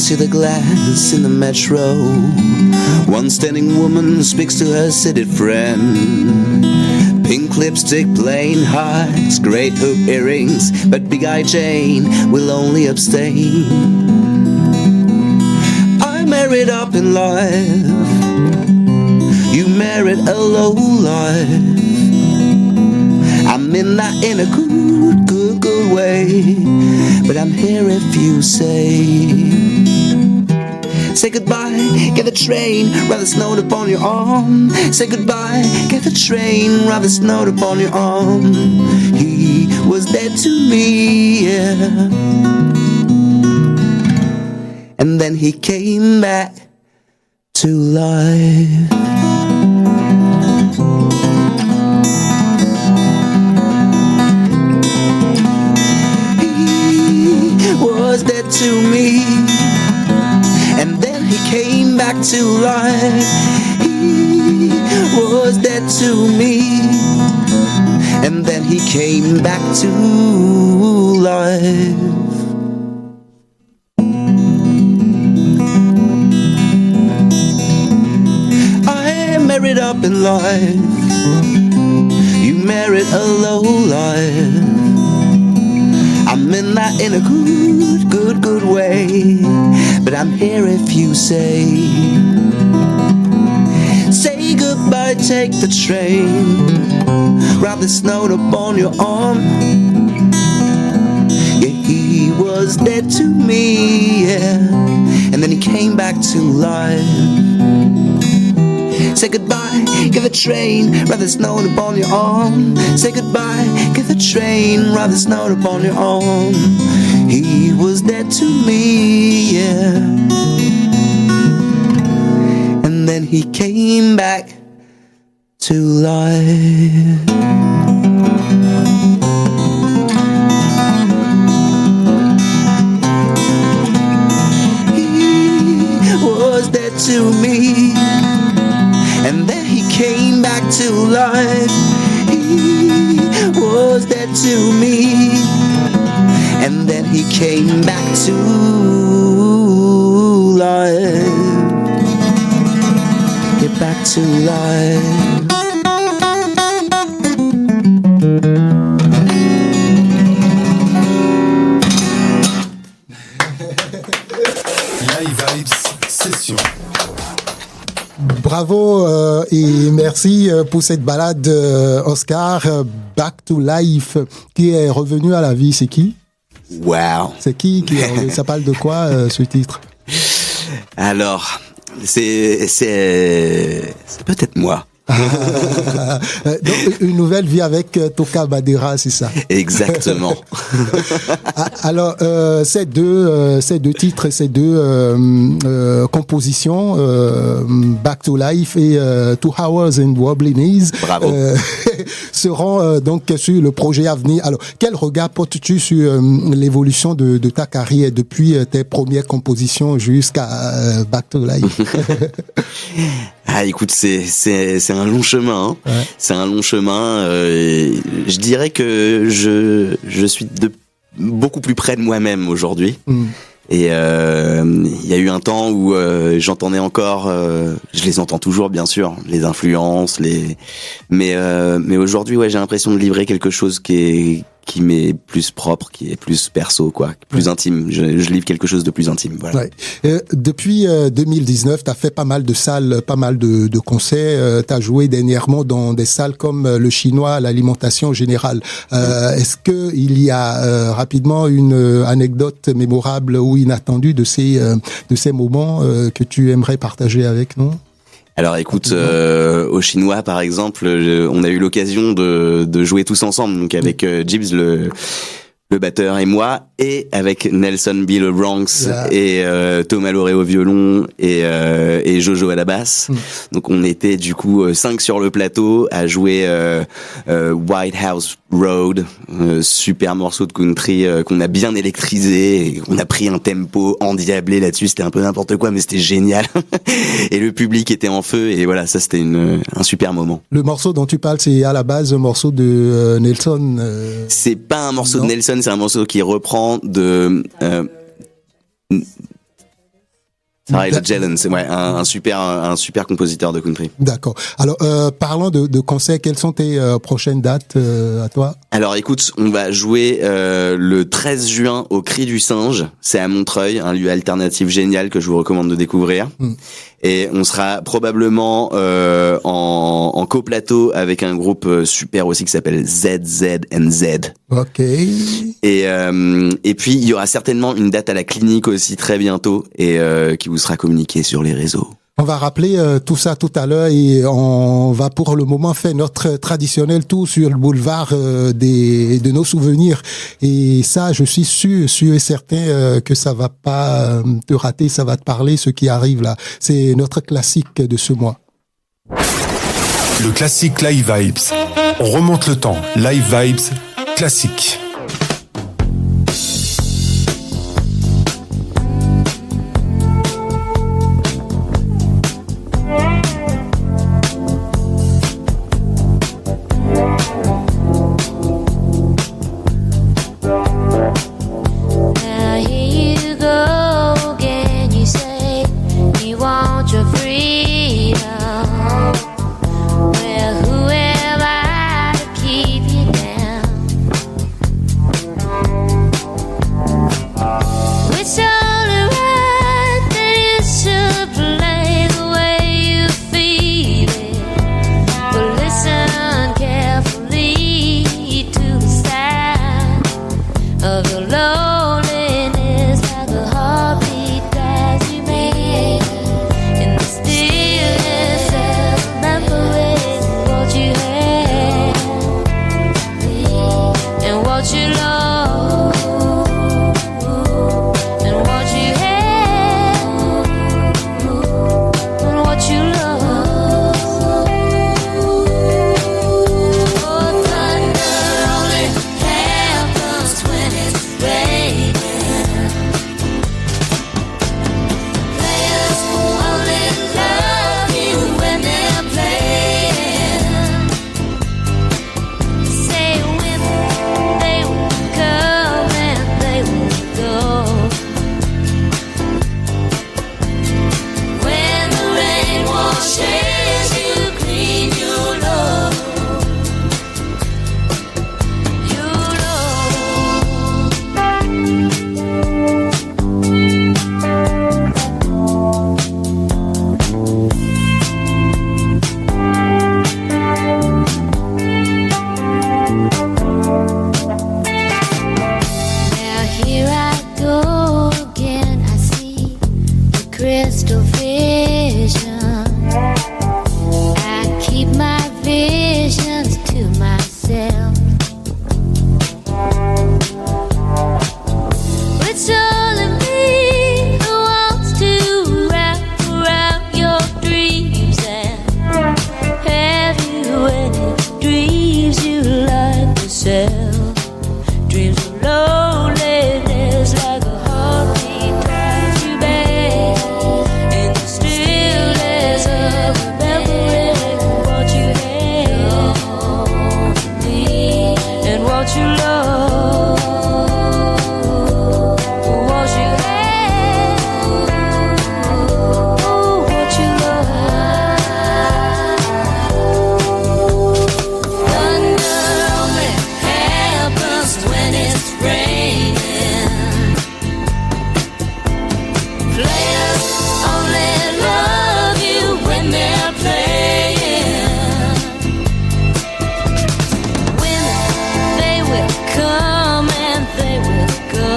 To the glass in the metro, one standing woman speaks to her seated friend. Pink lipstick, plain hearts, great hoop earrings, but big-eyed Jane will only abstain. I married up in life, you married a low life. I'm in that in a good way, but I'm here if you say goodbye, get the train, rather snowed upon your arm. Say goodbye, get the train, rather snowed upon your arm. He was dead to me, yeah. And then he came back to life. He was dead to me. And then he came back to life. He was dead to me. And then he came back to life. up in life, you merit a low life. I mean that in a good way, but I'm here if you say goodbye, take the train, write this note upon your arm. Yeah, he was dead to me, yeah, and then he came back to life. Say goodbye, give a train, write this note upon your arm. Say goodbye, give a train, write this note upon your arm. He was dead to me, yeah, and then he came back to life. He was dead to me, and then he came back to life. He was dead to me, and then he came back to life. Get back to life. Live Vibes Session. Bravo et merci pour cette balade, Oscar. Back to Life, qui est revenu à la vie, c'est qui? Wow. C'est qui ça parle de quoi, ce titre? Alors, c'est peut-être moi. Donc, une nouvelle vie avec Toka Badera, c'est ça? Exactement. Alors, ces deux titres, ces deux compositions, Back to Life et 2 Hours and Wobbly Knees, seront donc sur le projet à venir. Alors, quel regard portes-tu sur l'évolution de ta carrière depuis tes premières compositions jusqu'à Back to Life? Ah, écoute, c'est un long chemin. Hein. Ouais. C'est un long chemin. Je dirais que je suis beaucoup plus près de moi-même aujourd'hui. Et il y a eu un temps où j'entendais encore, je les entends toujours bien sûr, les influences, mais aujourd'hui ouais, j'ai l'impression de livrer quelque chose qui m'est plus propre, qui est plus perso, quoi, plus intime. Je livre quelque chose de plus intime. Voilà. Ouais. Depuis 2019, t'as fait pas mal de salles, pas mal de concerts. T'as joué dernièrement dans des salles comme le Chinois, l'Alimentation Générale. Est-ce que il y a rapidement une anecdote mémorable ou inattendue de ces moments que tu aimerais partager avec nous? Alors écoute, au Chinois par exemple, on a eu l'occasion de jouer tous ensemble, donc avec Gibbs le batteur et moi, et avec Nelson B le Bronx et Thomas Loré au violon et Jojo à la basse. Donc on était du coup 5 sur le plateau à jouer White House Road, super morceau de country qu'on a bien électrisé, et on a pris un tempo endiablé là-dessus, c'était un peu n'importe quoi mais c'était génial. Et le public était en feu et voilà, ça c'était un super moment. Le morceau dont tu parles, c'est à la base un morceau de Nelson C'est pas un morceau de Nelson, c'est un morceau qui reprend de Jalen, c'est un super compositeur de country. D'accord. Alors parlant de concerts, quelles sont tes prochaines dates à toi? Alors écoute, on va jouer le 13 juin au Cri du Singe, c'est à Montreuil, un lieu alternatif génial que je vous recommande de découvrir. Et on sera probablement en coplateau avec un groupe super aussi qui s'appelle ZZ&Z. Ok. Et puis il y aura certainement une date à la clinique aussi très bientôt et qui vous sera communiquée sur les réseaux. On va rappeler tout ça tout à l'heure et on va pour le moment faire notre traditionnel tour sur le boulevard de nos souvenirs. Et ça, je suis sûr et certain que ça va pas te rater, ça va te parler ce qui arrive là. C'est notre classique de ce mois. Le classique Live Vibes. On remonte le temps. Live Vibes classique. crystal vision. I keep my visions to myself. It's all in me who wants to wrap around your dreams and have you any dreams you like yourself. Dreams of loneliness like a heartbeat drives you back in the stillness of remembering what you had and what you love. What you had, what you love. Thunder only happens when it's raining. Players only love you when they're playing. Women, they will come and they will go.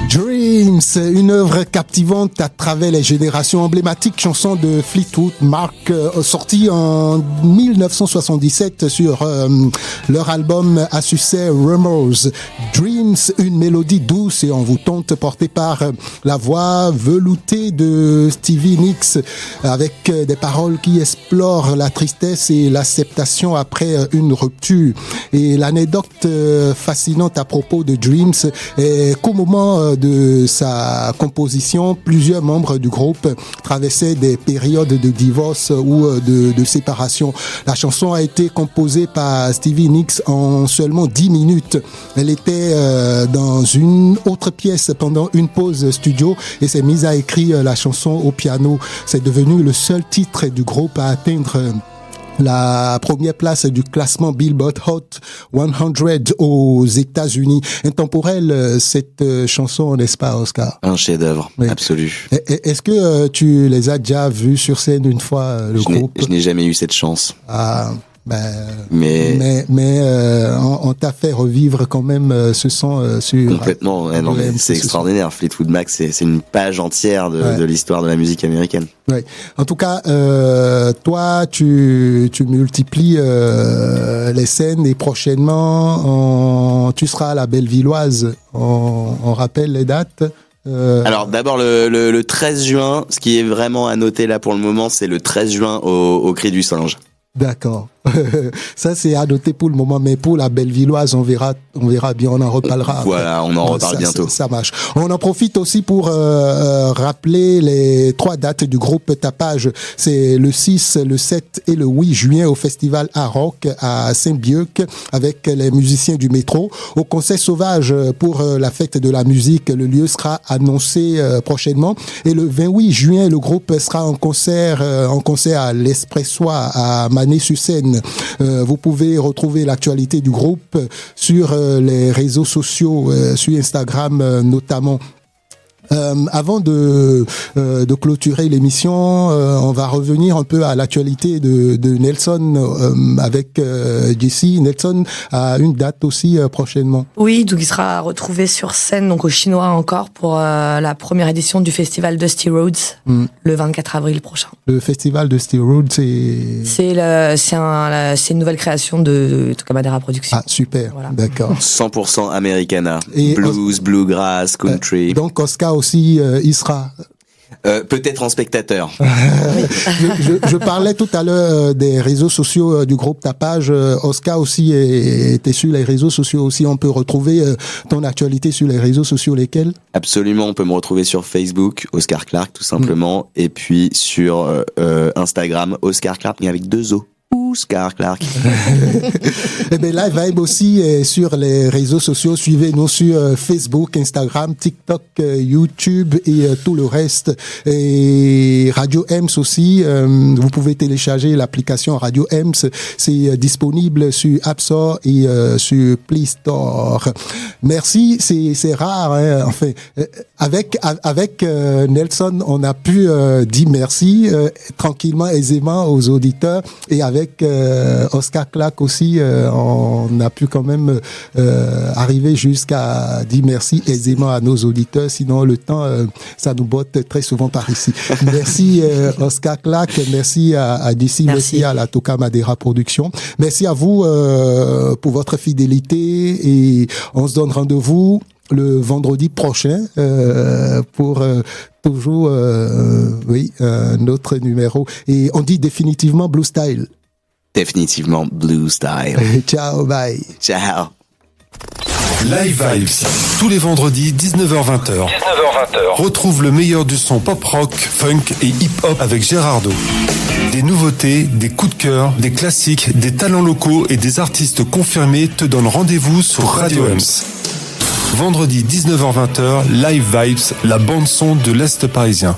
Dreams, une œuvre captivante à travers les générations, emblématique chanson de Fleetwood Mac, sortie en 1977 sur leur album à succès Rumors. Dreams, une mélodie douce et envoûtante portée par la voix veloutée de Stevie Nicks, avec des paroles qui explorent la tristesse et l'acceptation après une rupture. Et l'anecdote fascinante à propos de Dreams est qu'au moment de sa composition, plusieurs membres du groupe traversaient des périodes de divorce ou de séparation. La chanson a été composée par Stevie Nicks en seulement 10 minutes. Elle était dans une autre pièce pendant une pause studio et s'est mise à écrire la chanson au piano. C'est devenu le seul titre du groupe à atteindre la première place du classement Billboard Hot 100 aux États-Unis. Intemporelle, cette chanson, n'est-ce pas, Oscar? Un chef-d'œuvre, oui. Absolu. Est-ce que tu les as déjà vus sur scène une fois, le groupe? Je n'ai jamais eu cette chance. Ah, mais on t'a fait revivre quand même ce son sur... Complètement, ouais, non, mais c'est extraordinaire. Fleetwood Mac, c'est une page entière de l'histoire de la musique américaine. Ouais. En tout cas, toi, tu multiplies les scènes et prochainement, tu seras à la Bellevilloise. On rappelle les dates. Alors d'abord le 13 juin, ce qui est vraiment à noter là pour le moment, c'est le 13 juin au Cri du Singe. D'accord. Ça, c'est à noter pour le moment, mais pour la Bellevilloise, on verra bien, on en reparlera. Voilà, on en reparle bientôt. Ça marche. On en profite aussi pour rappeler les 3 dates du groupe Tapage. C'est le 6, le 7 et le 8 juin au festival Rock à Saint-Bieuc avec les musiciens du métro. Au concert sauvage pour la fête de la musique, le lieu sera annoncé prochainement. Et le 28 juin, le groupe sera en concert à l'Espressoir à Mané-sur-Seine. Vous pouvez retrouver l'actualité du groupe sur les réseaux sociaux, sur Instagram notamment. Avant de clôturer l'émission, on va revenir un peu à l'actualité de Nelson avec Jessie. Nelson a une date aussi prochainement. Oui, donc il sera retrouvé sur scène, donc au Chinois encore, pour la première édition du festival Dusty Roads, le 24 avril prochain. Le festival Dusty Roads, c'est une nouvelle création de Tokamadera Productions. Ah, super, voilà. D'accord. 100% Americana, et blues, bluegrass, country. Donc Oscar aussi, il sera... Peut-être en spectateur. je parlais tout à l'heure des réseaux sociaux du groupe Tapage. Oscar aussi était sur les réseaux sociaux aussi. On peut retrouver ton actualité sur les réseaux sociaux, lesquels? Absolument, on peut me retrouver sur Facebook, Oscar Clark tout simplement, et puis sur Instagram, Oscar Clark, mais avec 2 O. Oscar Clark. Et bien, Live Vibe aussi est sur les réseaux sociaux. Suivez-nous sur Facebook, Instagram, TikTok, YouTube et tout le reste. Et Radio Ems aussi. Vous pouvez télécharger l'application Radio Ems. C'est disponible sur App Store et sur Play Store. Merci. C'est rare, hein. Enfin, avec Nelson, on a pu dire merci tranquillement, aisément aux auditeurs, et avec avec Oscar Clack aussi, on a pu quand même arriver jusqu'à dire merci aisément à nos auditeurs. Sinon, le temps, ça nous botte très souvent par ici. Merci Oscar Clack, merci à DC, merci à la Toka Madera Production. Merci à vous pour votre fidélité et on se donne rendez-vous le vendredi prochain pour toujours un autre numéro. Et on dit définitivement Blue Style. Définitivement Blue Style. Ciao, bye. Ciao. Live Vibes, tous les vendredis 19h-20h. Retrouve le meilleur du son pop-rock, funk et hip-hop avec Gérardo. Des nouveautés, des coups de cœur, des classiques, des talents locaux et des artistes confirmés te donnent rendez-vous sur Radio Ems. Vendredi 19h-20h, Live Vibes, la bande-son de l'Est parisien.